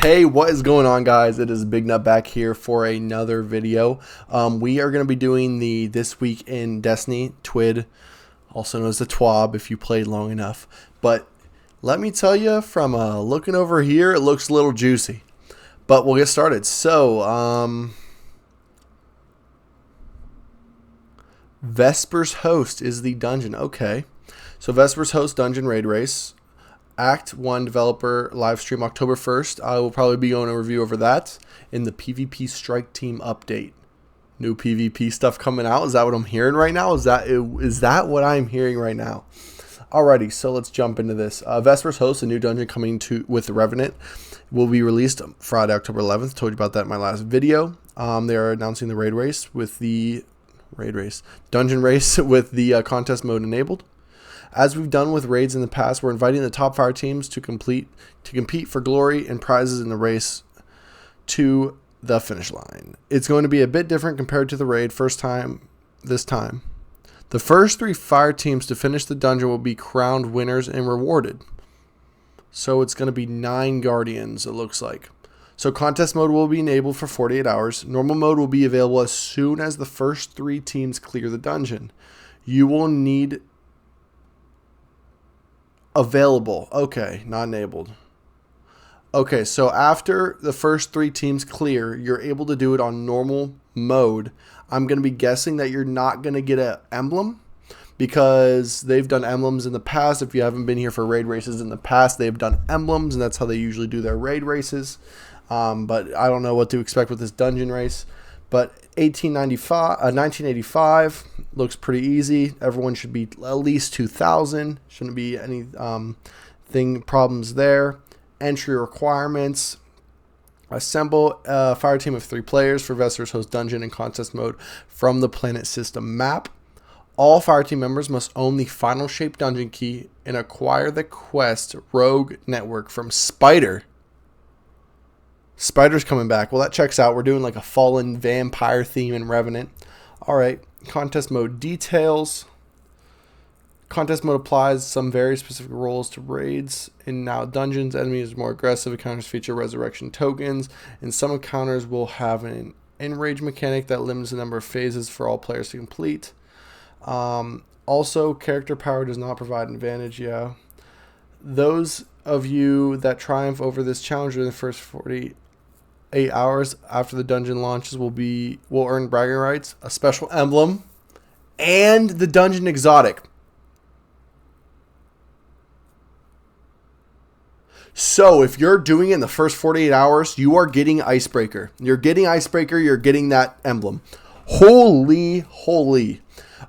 Hey, what is going on, guys? It is Big Nut back here for another video. We are going to be doing the This Week in Destiny TWID, also known as the TWAB if you played long enough. But let me tell you, from looking over here, it looks a little juicy. But we'll get started. So, Vespers Host is the dungeon. Okay. So, Vespers Host Dungeon Raid Race. Act 1 developer live stream October 1st. I will probably be going a review over that in the PvP Strike Team update. New PvP stuff coming out. Is that what I'm hearing right now? Is that what I'm hearing right now? Alrighty, so let's jump into this. Vespers Host, a new dungeon coming with the Revenant, will be released Friday, October 11th. Told you about that in my last video. They are announcing the dungeon race with the contest mode enabled. As we've done with raids in the past, we're inviting the top fire teams to compete for glory and prizes in the race to the finish line. It's going to be a bit different compared to the raid this time. The first 3 fire teams to finish the dungeon will be crowned winners and rewarded. So it's going to be 9 guardians, it looks like. So contest mode will be enabled for 48 hours. Normal mode will be available as soon as the first 3 teams clear the dungeon. You will need available. Okay, not enabled. Okay, so after the first 3 teams clear, you're able to do it on normal mode. I'm going to be guessing that you're not going to get an emblem because they've done emblems in the past. If you haven't been here for raid races in the past, they've done emblems, and that's how they usually do their raid races. But I don't know what to expect with this dungeon race. But 1985 looks pretty easy. Everyone should be at least 2,000. Shouldn't be any problems there. Entry requirements. Assemble a fire team of 3 players for Vespers Host Dungeon and contest mode from the Planet System map. All fire team members must own the final shape dungeon key and acquire the quest Rogue Network from Spider. Spider's coming back. Well, that checks out. We're doing like a fallen vampire theme in Revenant. All right. Contest mode details. Contest mode applies some very specific roles to raids. In now dungeons, enemies are more aggressive. Encounters feature resurrection tokens. And some encounters will have an enrage mechanic that limits the number of phases for all players to complete. Also, character power does not provide an advantage. Yeah. Those of you that triumph over this challenge in the first 48 hours after the dungeon launches will earn bragging rights, a special emblem, and the dungeon exotic. So if you're doing it in the first 48 hours, you are getting Icebreaker. You're getting Icebreaker, you're getting that emblem. Holy.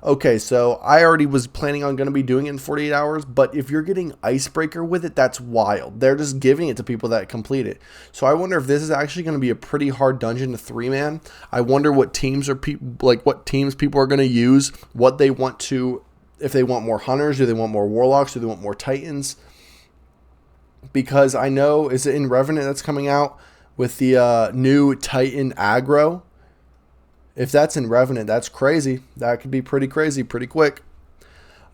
Okay, so I already was planning on going to be doing it in 48 hours, but if you're getting Icebreaker with it, that's wild. They're just giving it to people that complete it. So I wonder if this is actually going to be a pretty hard dungeon to 3-man. I wonder what teams what teams people are going to use, what they want to, if they want more hunters, do they want more warlocks, do they want more titans? Because I know, is it in Revenant that's coming out with the new Titan aggro? If that's in Revenant, that's crazy. That could be pretty crazy pretty quick.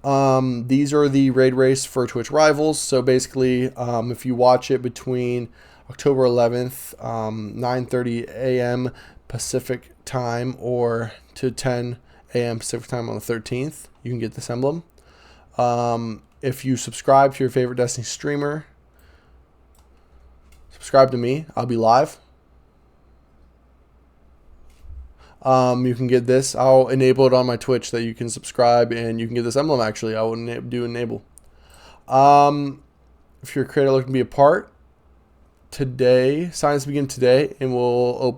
These are the raid race for Twitch Rivals. So basically, if you watch it between October 11th, 9:30 a.m. Pacific time or to 10 a.m. Pacific time on the 13th, you can get this emblem. If you subscribe to your favorite Destiny streamer, subscribe to me. I'll be live. You can get this. I'll enable it on my Twitch that you can subscribe and you can get this emblem. Actually, I will do enable. If you're a creator looking to be a part, today, sign-ups begin today and will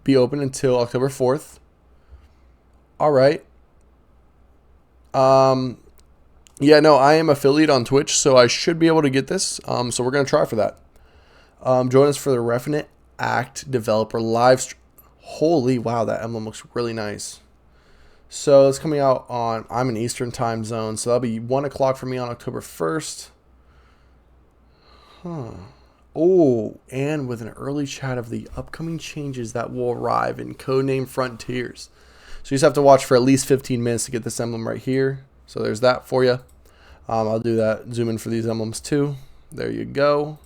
be open until October 4th. All right. Yeah, no, I am affiliate on Twitch, so I should be able to get this. So we're going to try for that. Join us for the Revenant Act developer live stream. Holy wow, that emblem looks really nice. So it's coming out on, I'm in Eastern time zone, so that'll be 1 o'clock for me on October 1st. Oh, and with an early chat of the upcoming changes that will arrive in Codename Frontiers. So you just have to watch for at least 15 minutes to get this emblem right here. So there's that for you. I'll do that, zoom in for these emblems too. There you go.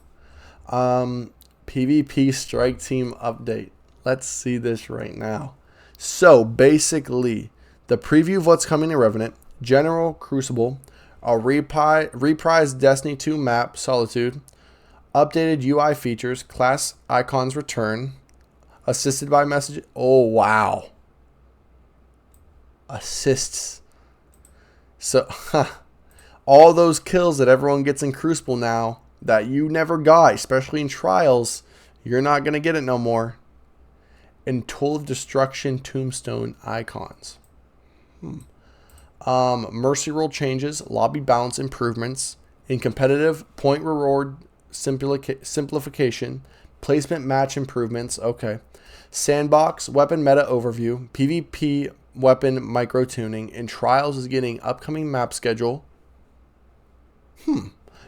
PvP Strike Team update. Let's see this right now. So basically, the preview of what's coming in Revenant, General Crucible, a reprised Destiny 2 map, Solitude, updated UI features, class icons return, assisted by message. Oh, wow. Assists. So, all those kills that everyone gets in Crucible now that you never got, especially in Trials, you're not going to get it no more. And Tool of Destruction tombstone icons. Mercy roll changes, lobby balance improvements, in competitive point reward simplification, placement match improvements. Okay. Sandbox, weapon meta overview, PvP weapon micro tuning, and Trials is getting upcoming map schedule.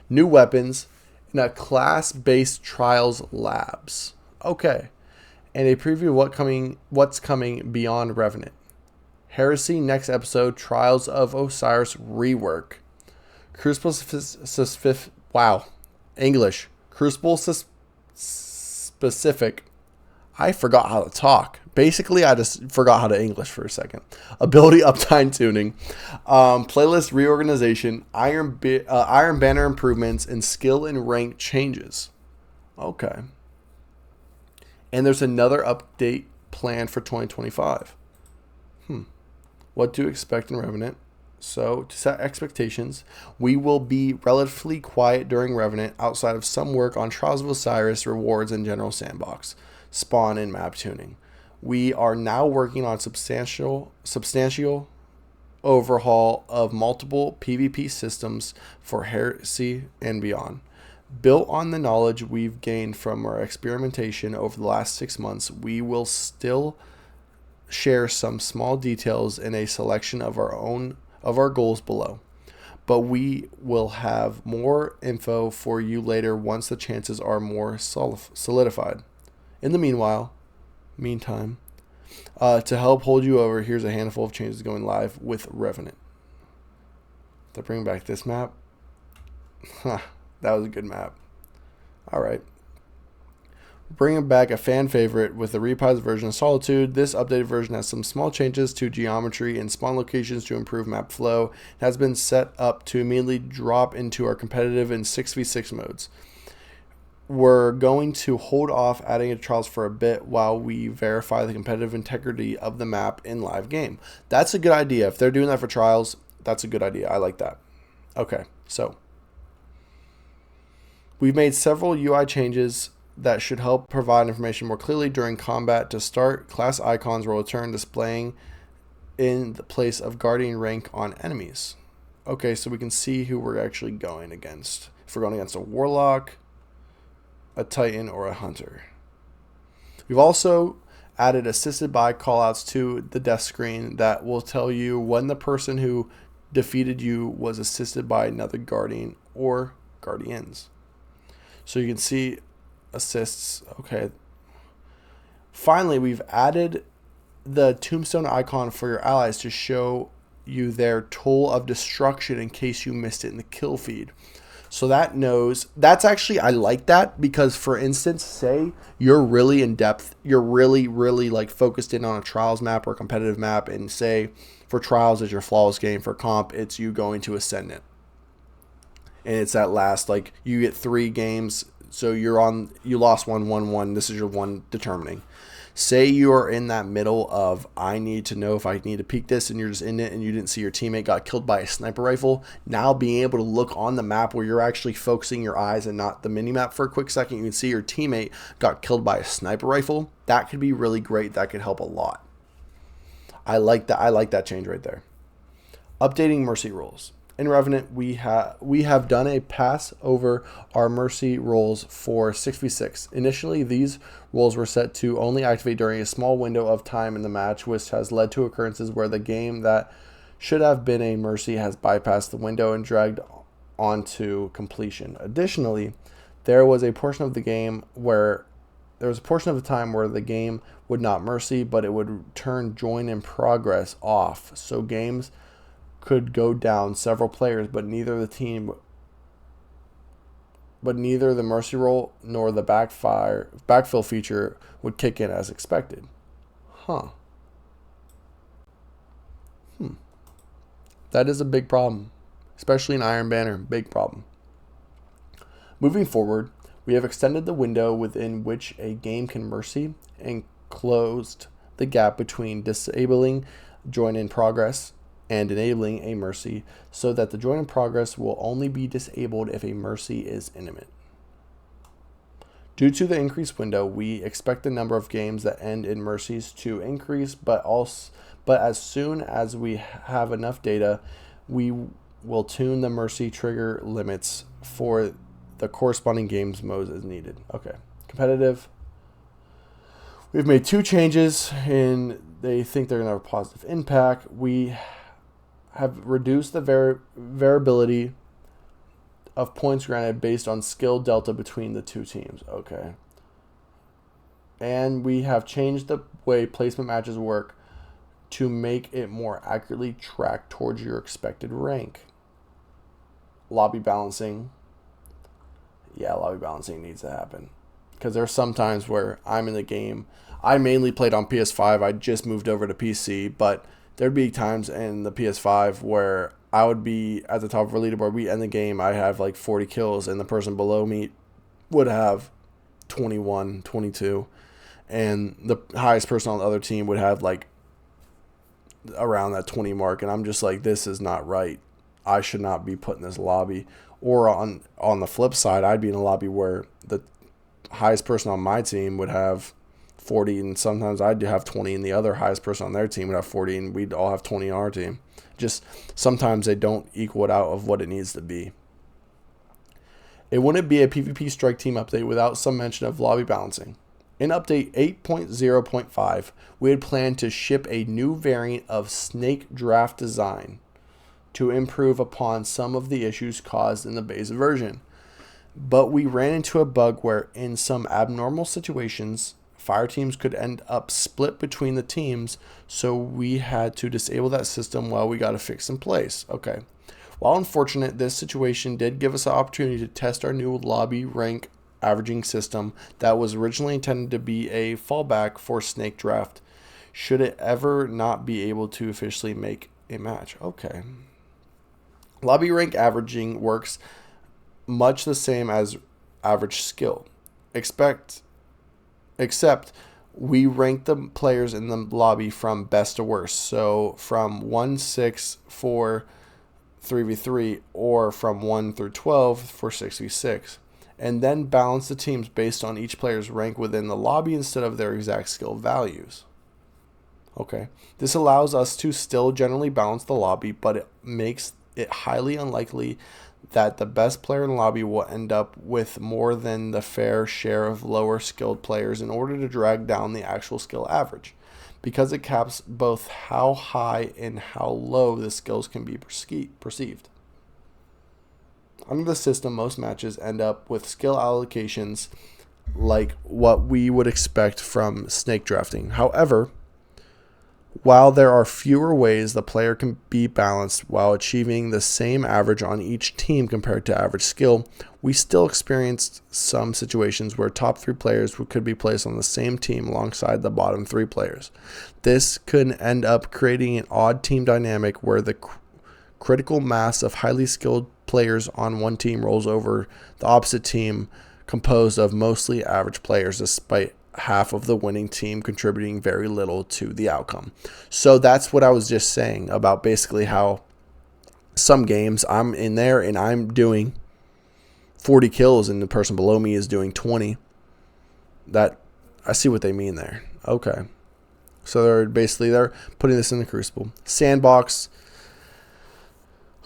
New weapons, and a class-based Trials labs. Okay. And a preview of what's coming beyond Revenant. Heresy next episode, Trials of Osiris rework. Crucible Crucible specific. I forgot how to talk. Basically, I just forgot how to English for a second. Ability uptime tuning, playlist reorganization, Iron Banner improvements, and skill and rank changes. Okay. And there's another update planned for 2025. What to expect in Revenant. So, to set expectations, we will be relatively quiet during Revenant outside of some work on Trials of Osiris, rewards, and general sandbox, spawn, and map tuning. We are now working on substantial overhaul of multiple PvP systems for Heresy and beyond. Built on the knowledge we've gained from our experimentation over the last 6 months, we will still share some small details in a selection of our goals below. But we will have more info for you later once the chances are more solidified. In the meantime, to help hold you over, here's a handful of changes going live with Revenant. They're bringing back this map. That was a good map. All right. Bringing back a fan favorite with the reprised version of Solitude. This updated version has some small changes to geometry and spawn locations to improve map flow. It has been set up to immediately drop into our competitive and 6v6 modes. We're going to hold off adding it to Trials for a bit while we verify the competitive integrity of the map in live game. That's a good idea. If they're doing that for Trials, that's a good idea. I like that. Okay, so we've made several UI changes that should help provide information more clearly during combat. To start, class icons will return, displaying in the place of guardian rank on enemies. Okay, so we can see who we're actually going against. If we're going against a warlock, a titan, or a hunter. We've also added assisted by callouts to the death screen that will tell you when the person who defeated you was assisted by another guardian or guardians. So you can see assists. Okay. Finally, we've added the tombstone icon for your allies to show you their toll of destruction in case you missed it in the kill feed. So that knows, that's actually, I like that because, for instance, say you're really in depth, you're really like focused in on a Trials map or a competitive map, and say for Trials is your flawless game, for comp it's you going to Ascendant. And it's that last, like, you get 3 games. So you lost 1-1-1. This is your one determining. Say you are in that middle of, I need to know if I need to peek this, and you're just in it and you didn't see your teammate got killed by a sniper rifle. Now being able to look on the map where you're actually focusing your eyes and not the mini map for a quick second, you can see your teammate got killed by a sniper rifle. That could be really great. That could help a lot. I like that. I like that change right there. Updating mercy rules. In Revenant, we have done a pass over our mercy rolls for 6v6. Initially, these rolls were set to only activate during a small window of time in the match, which has led to occurrences where the game that should have been a mercy has bypassed the window and dragged on to completion. Additionally, there was a portion of the time where the game would not mercy, but it would turn join in progress off. So games could go down several players, but neither the team but neither the mercy roll nor the backfill feature would kick in as expected. Huh. That is a big problem, especially in Iron Banner. Big problem. Moving forward, we have extended the window within which a game can mercy and closed the gap between disabling join in progress and enabling a mercy so that the join in progress will only be disabled if a mercy is imminent. Due to the increased window, we expect the number of games that end in mercies to increase, but as soon as we have enough data, we will tune the mercy trigger limits for the corresponding games modes as needed. Okay. Competitive. We've made 2 changes and they think they're going to have a positive impact. We have reduced the variability of points granted based on skill delta between the 2 teams. Okay. And we have changed the way placement matches work to make it more accurately track towards your expected rank. Lobby balancing. Yeah, lobby balancing needs to happen. Because there's some times where I'm in the game. I mainly played on PS5. I just moved over to PC. But there'd be times in the PS5 where I would be at the top of our leaderboard. We end the game. I have like 40 kills. And the person below me would have 21, 22. And the highest person on the other team would have like around that 20 mark. And I'm just like, this is not right. I should not be put in this lobby. Or on the flip side, I'd be in a lobby where the highest person on my team would have 40, and sometimes I'd have 20, and the other highest person on their team would have 40, and we'd all have 20 on our team. Just sometimes they don't equal it out of what it needs to be. It wouldn't be a PvP Strike Team update without some mention of lobby balancing. In update 8.0.5, we had planned to ship a new variant of Snake Draft design to improve upon some of the issues caused in the base version. But we ran into a bug where in some abnormal situations, fire teams could end up split between the teams, so we had to disable that system while we got a fix in place. Okay. While unfortunate, this situation did give us the opportunity to test our new lobby rank averaging system that was originally intended to be a fallback for Snake Draft, should it ever not be able to officially make a match. Okay. Lobby rank averaging works much the same as average skill. Except we rank the players in the lobby from best to worst. So from 1-6 for 3v3 or from 1 through 12 for 6v6. And then balance the teams based on each player's rank within the lobby instead of their exact skill values. Okay. This allows us to still generally balance the lobby, but it makes it highly unlikely that the best player in the lobby will end up with more than the fair share of lower skilled players in order to drag down the actual skill average, because it caps both how high and how low the skills can be perceived. Under the system, most matches end up with skill allocations like what we would expect from snake drafting. However, while there are fewer ways the player can be balanced while achieving the same average on each team compared to average skill, we still experienced some situations where top 3 players could be placed on the same team alongside the bottom 3 players. This could end up creating an odd team dynamic where the critical mass of highly skilled players on one team rolls over the opposite team composed of mostly average players, despite half of the winning team contributing very little to the outcome. So that's what I was just saying about basically how some games I'm in there and I'm doing 40 kills and the person below me is doing 20. That I see what they mean there. Okay. So they're putting this in the Crucible. Sandbox.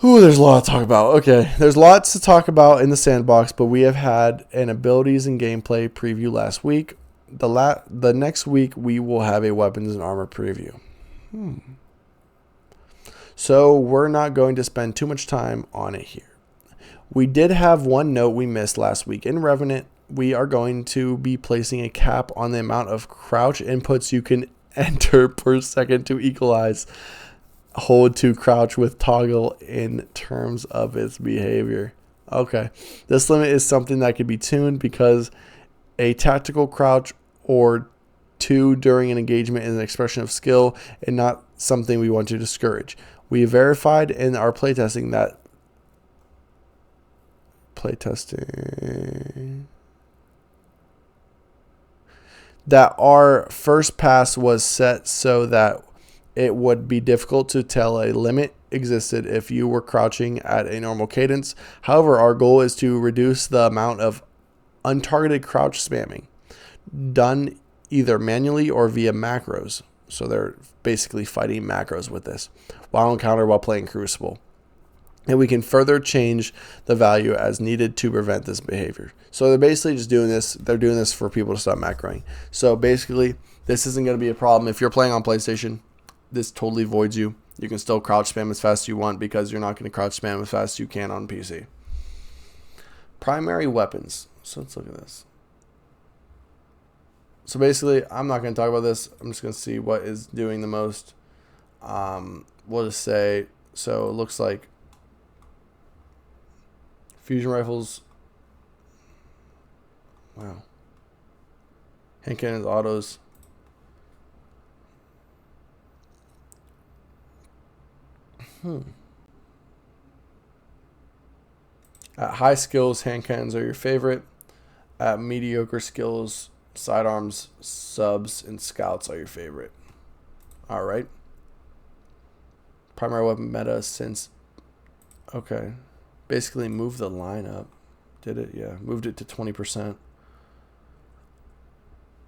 Ooh, there's a lot to talk about. Okay, there's lots to talk about in the sandbox, but we have had an abilities and gameplay preview last week. The next week, we will have a weapons and armor preview. So we're not going to spend too much time on it here. We did have one note we missed last week. In Revenant, we are going to be placing a cap on the amount of crouch inputs you can enter per second to equalize hold to crouch with toggle in terms of its behavior. Okay. This limit is something that can be tuned because a tactical crouch or two during an engagement is an expression of skill and not something we want to discourage. We verified in our playtesting that our first pass was set so that it would be difficult to tell a limit existed if you were crouching at a normal cadence. However, our goal is to reduce the amount of untargeted crouch spamming done either manually or via macros. So they're basically fighting macros with this while encountered while playing Crucible. And we can further change the value as needed to prevent this behavior. So they're basically just doing this. They're doing this for people to stop macroing. So basically, this isn't going to be a problem. If you're playing on PlayStation, this totally voids you. You can still crouch spam as fast as you want because you're not going to crouch spam as fast as you can on PC. Primary weapons. So let's look at this. So basically, I'm not going to talk about this. I'm just going to see what is doing the most. We'll just say, so it looks like fusion rifles. Wow. Hand cannons, autos. At high skills, hand cannons are your favorite. At mediocre skills, sidearms, subs, and scouts are your favorite. All right. Primary weapon meta since. Okay. Basically moved the line up. Did it? Yeah. Moved it to 20%.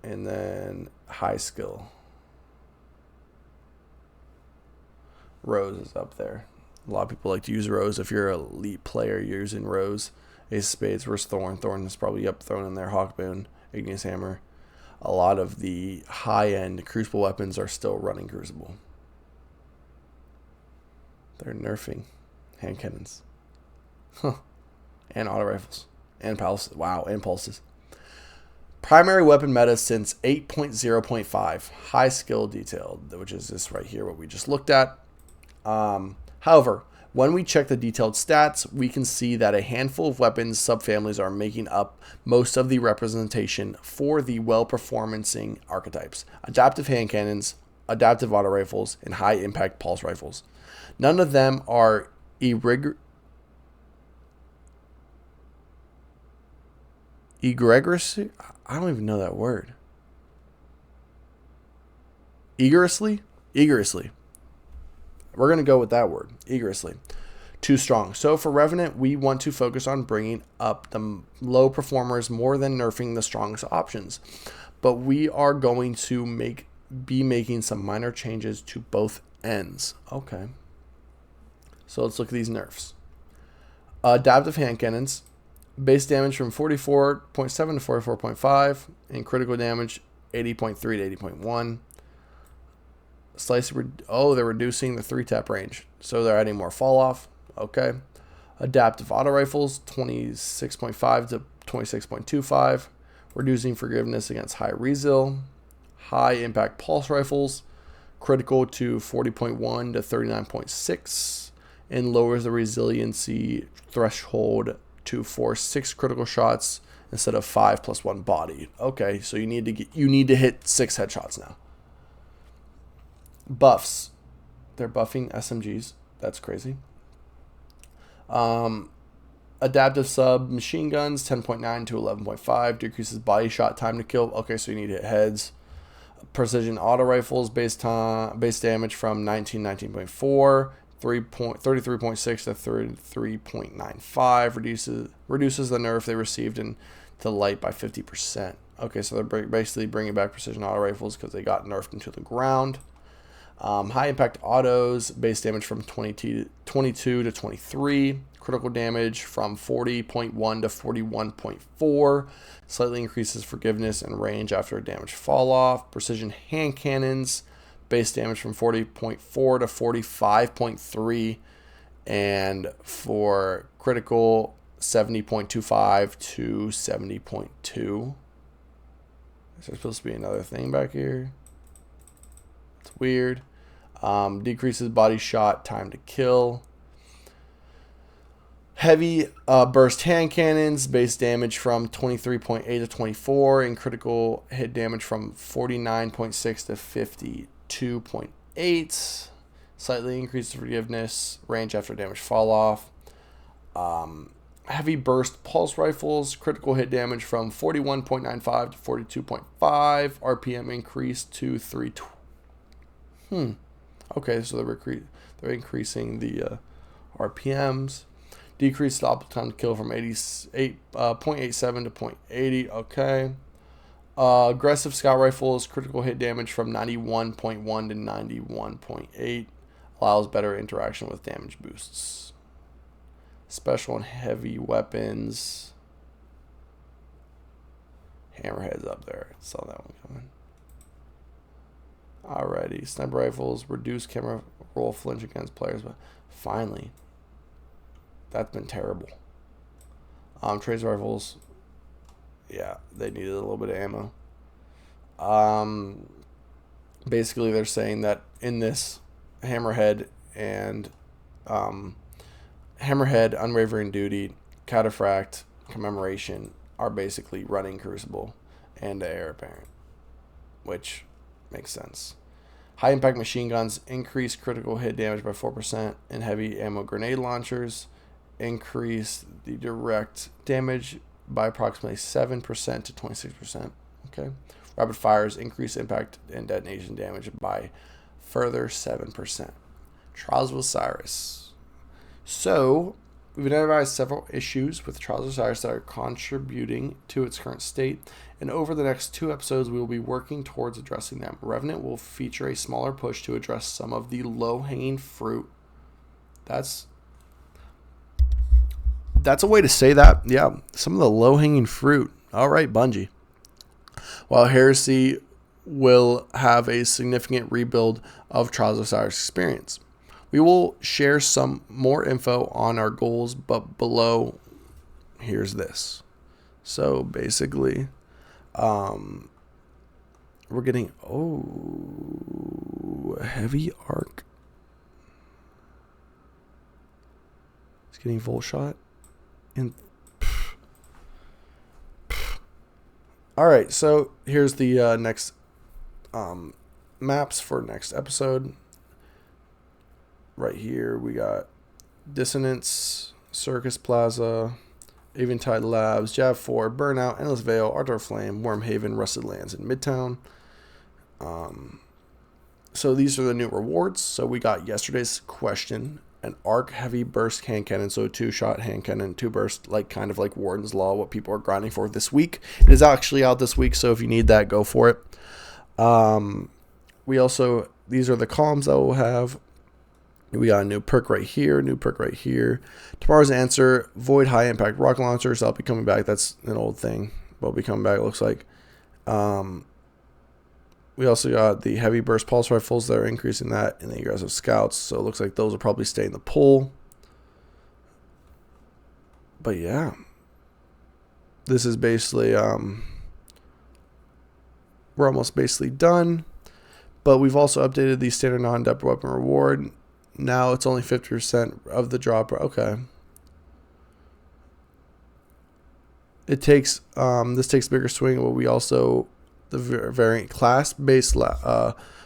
And then high skill. Rose is up there. A lot of people like to use Rose. If you're an elite player, you're using Rose. Ace of Spades versus Thorn. Thorn is probably up thrown in there. Hawkmoon, Igneous Hammer. A lot of the high-end Crucible weapons are still running Crucible. They're nerfing hand cannons. Huh. And auto rifles. And pulses. Wow, and pulses. Primary weapon meta since 8.0.5. High skill detailed, which is this right here, what we just looked at. However, when we check the detailed stats, we can see that a handful of weapons subfamilies are making up most of the representation for the well-performancing archetypes. Adaptive hand cannons, adaptive auto rifles, and high-impact pulse rifles. None of them are egregious. I don't even know that word. Egorously? We're going to go with that word, egorously. Too strong. So for Revenant, we want to focus on bringing up the low performers more than nerfing the strongest options. But we are going to be making some minor changes to both ends. Okay. So let's look at these nerfs. Adaptive hand cannons. Base damage from 44.7 to 44.5. And critical damage 80.3 to 80.1. They're reducing the 3-tap range. So they're adding more fall off. Okay. Adaptive auto rifles, 26.5 to 26.25. Reducing forgiveness against high resil. High impact pulse rifles, critical to 40.1 to 39.6. And lowers the resiliency threshold to force 6 critical shots instead of 5 plus 1 body. Okay, so you need to hit 6 headshots now. Buffs. They're buffing SMGs. That's crazy. Adaptive sub machine guns, 10.9 to 11.5. Decreases body shot time to kill. Okay, so you need to hit heads. Precision auto rifles, base damage from 19.4. 33.6 to 33.95. Reduces the nerf they received into light by 50%. Okay, so they're basically bringing back precision auto rifles because they got nerfed into the ground. High impact autos, base damage from 22 to 23. Critical damage from 40.1 to 41.4. Slightly increases forgiveness and range after a damage fall off. Precision hand cannons, base damage from 40.4 to 45.3. And for critical, 70.25 to 70.2. Is there supposed to be another thing back here? It's weird. Decreases body shot time to kill. Heavy burst hand cannons, base damage from 23.8 to 24, and critical hit damage from 49.6 to 52.8. Slightly increased forgiveness, range after damage fall off. Heavy burst pulse rifles, critical hit damage from 41.95 to 42.5. RPM increased to 320. Okay, so they're increasing the RPMs. Decreased stop time to kill from 0.87 to 0.80. Okay. Aggressive scout rifles, critical hit damage from 91.1 to 91.8. Allows better interaction with damage boosts. Special and heavy weapons. Hammerhead's up there. Saw that one coming. Alrighty. Sniper rifles, reduce camera roll flinch against players, but finally. That's been terrible. Tracer rifles, yeah, they needed a little bit of ammo. Basically, they're saying that in this Hammerhead and Hammerhead, Unwavering Duty, Cataphract, Commemoration are basically running Crucible and Heir Apparent, which makes sense. High impact machine guns increase critical hit damage by 4%, and heavy ammo grenade launchers increase the direct damage by approximately 7% to 26%. Okay. Rapid fires increase impact and detonation damage by further 7%. Trials of Osiris. So, we've identified several issues with Trials of Osiris that are contributing to its current state, and over the next 2 episodes, we will be working towards addressing them. Revenant will feature a smaller push to address some of the low-hanging fruit. That's a way to say that. Yeah, some of the low-hanging fruit. All right, Bungie. While Heresy will have a significant rebuild of Trials of Osiris experience. We will share some more info on our goals, but below, here's this. So basically, we're getting, a heavy arc. It's getting full shot. And all right, so here's the next maps for next episode. Right here, we got Dissonance, Circus Plaza, Eventide Labs, Jav 4, Burnout, Endless Vale, Ardor Flame, Wormhaven, Rusted Lands, and Midtown. So these are the new rewards. So we got yesterday's question. An arc heavy burst hand cannon, so a 2-shot hand cannon, 2 burst, kind of like Warden's Law, what people are grinding for this week. It is actually out this week, so if you need that, go for it. These are the columns that we'll have. We got a new perk right here, new perk right here. Tomorrow's answer, Void High Impact Rocket Launchers. I'll be coming back. That's an old thing, but I'll be coming back, it looks like. We also got the heavy burst pulse rifles that are increasing that, and the aggressive scouts. So it looks like those will probably stay in the pool. But yeah, this is basically we're almost basically done. But we've also updated the standard non-depth weapon reward. Now it's only 50% of the drop. Okay. It takes this takes a bigger swing, but we also the variant class-based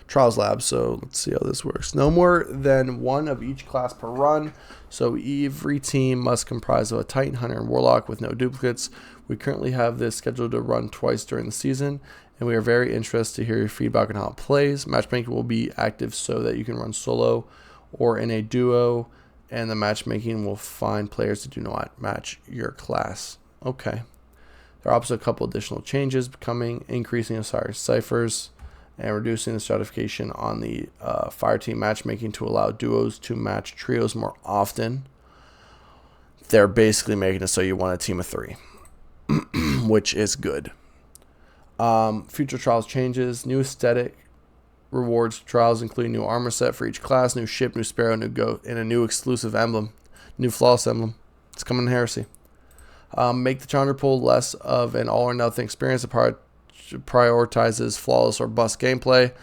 trials lab. So let's see how this works. No more than 1 of each class per run. So every team must comprise of a Titan, Hunter, and Warlock with no duplicates. We currently have this scheduled to run twice during the season, and we are very interested to hear your feedback on how it plays. Matchmaking will be active so that you can run solo or in a duo, and the matchmaking will find players that do not match your class. Okay. There are also a couple additional changes coming, increasing Osiris ciphers and reducing the stratification on the fire team matchmaking to allow duos to match trios more often. They're basically making it so you want a team of 3, which is good. Future trials changes, new aesthetic rewards trials include new armor set for each class, new ship, new sparrow, new goat, and a new exclusive emblem, new flawless emblem. It's coming in Heresy. Make the challenger pool less of an all or nothing experience that prioritizes flawless or bust gameplay.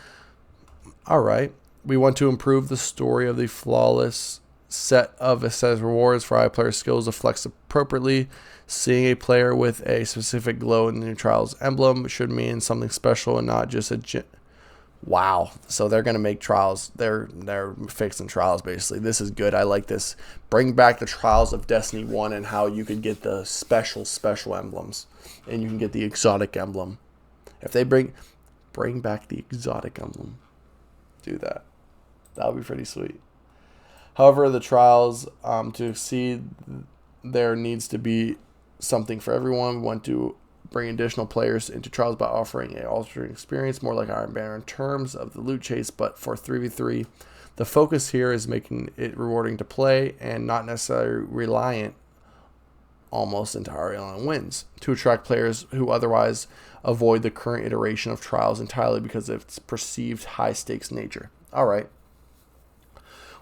All right. We want to improve the story of the flawless set of assessed rewards for high player skills to flex appropriately. Seeing a player with a specific glow in the new trials emblem should mean something special and not just a wow. So they're going to make trials. They're fixing trials basically. This is good. I like this. Bring back the trials of Destiny 1 and how you could get the special emblems and you can get the exotic emblem. If they bring back the exotic emblem, do that. That would be pretty sweet. However, the trials, to succeed, there needs to be something for everyone. We want to bring additional players into trials by offering an alternate experience, more like Iron Banner in terms of the loot chase, but for 3v3. The focus here is making it rewarding to play and not necessarily reliant almost entirely on wins to attract players who otherwise avoid the current iteration of trials entirely because of its perceived high-stakes nature. All right.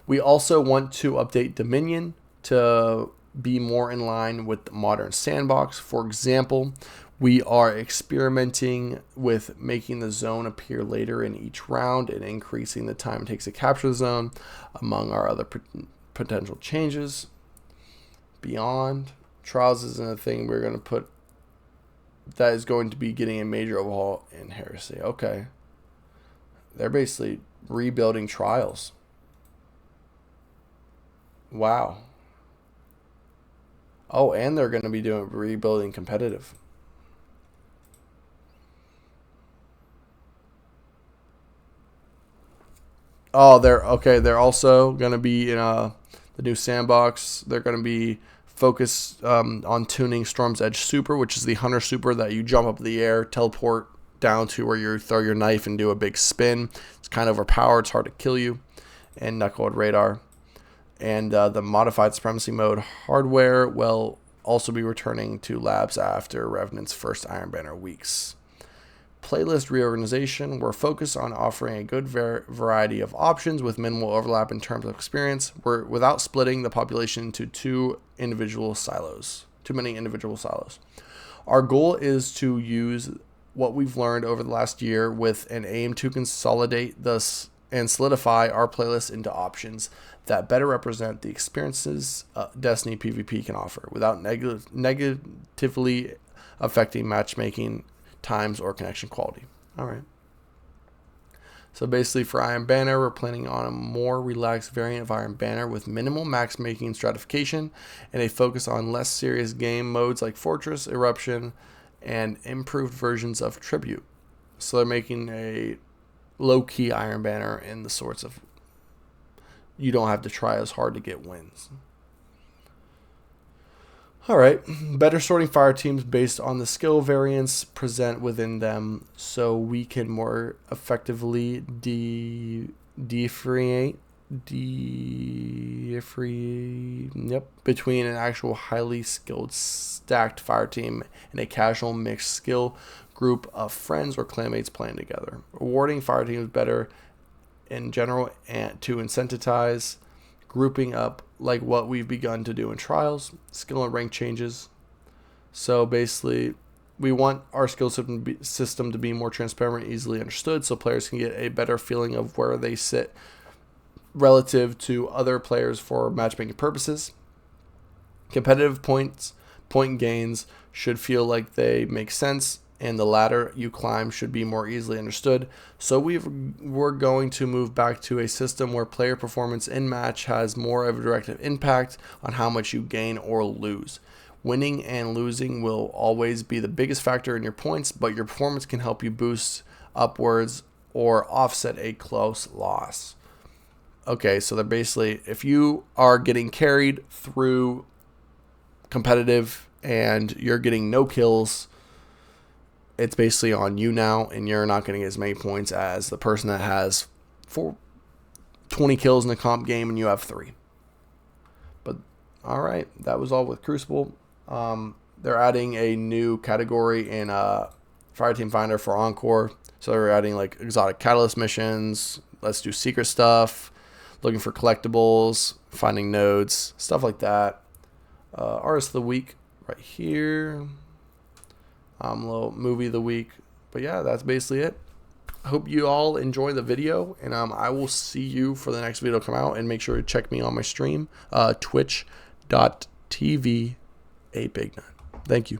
We also want to update Dominion to be more in line with the modern sandbox. For example, we are experimenting with making the zone appear later in each round and increasing the time it takes to capture the zone, among our other potential changes. Beyond, Trials isn't a thing we're going to put that is going to be getting a major overhaul in Heresy. Okay. They're basically rebuilding Trials. Wow. Oh, and they're going to be doing rebuilding competitive. Oh, they're also going to be in the new sandbox. They're going to be focused on tuning Storm's Edge Super, which is the Hunter Super that you jump up in the air, teleport down to where you throw your knife and do a big spin. It's kind of overpowered. It's hard to kill you. And Knucklehead Radar. And the modified supremacy mode hardware will also be returning to labs after Revenant's first Iron Banner weeks. Playlist reorganization. We're focused on offering a good variety of options with minimal overlap in terms of experience. Without splitting the population into too many individual silos. Our goal is to use what we've learned over the last year with an aim to consolidate this and solidify our playlist into options that better represent the experiences Destiny PvP can offer without negatively affecting matchmaking times or connection quality. All right. So basically for Iron Banner, we're planning on a more relaxed variant of Iron Banner with minimal max making stratification and a focus on less serious game modes like Fortress, Eruption, and improved versions of Tribute. So they're making a low-key Iron Banner in the sorts of you don't have to try as hard to get wins. All right, better sorting fire teams based on the skill variants present within them so we can more effectively differentiate between an actual highly skilled stacked fire team and a casual mixed skill group of friends or clanmates playing together. Rewarding fire teams better in general and to incentivize grouping up like what we've begun to do in trials, skill and rank changes. So basically, we want our skill system to be more transparent, easily understood, so players can get a better feeling of where they sit relative to other players for matchmaking purposes. Competitive point gains should feel like they make sense, and the ladder you climb should be more easily understood. So we're going to move back to a system where player performance in match has more of a direct impact on how much you gain or lose. Winning and losing will always be the biggest factor in your points, but your performance can help you boost upwards or offset a close loss. Okay, so they're basically, if you are getting carried through competitive and you're getting no kills, it's basically on you now, and you're not getting as many points as the person that has 20 kills in the comp game and you have 3. But all right, that was all with Crucible. They're adding a new category in Fireteam Finder for Encore. So they're adding like exotic catalyst missions. Let's do secret stuff, looking for collectibles, finding nodes, stuff like that. Artist of the week right here. Little movie of the week. But yeah, that's basically it. I hope you all enjoy the video, and I will see you for the next video to come out. And make sure to check me on my stream, twitch.tv, 8BigNut. Thank you.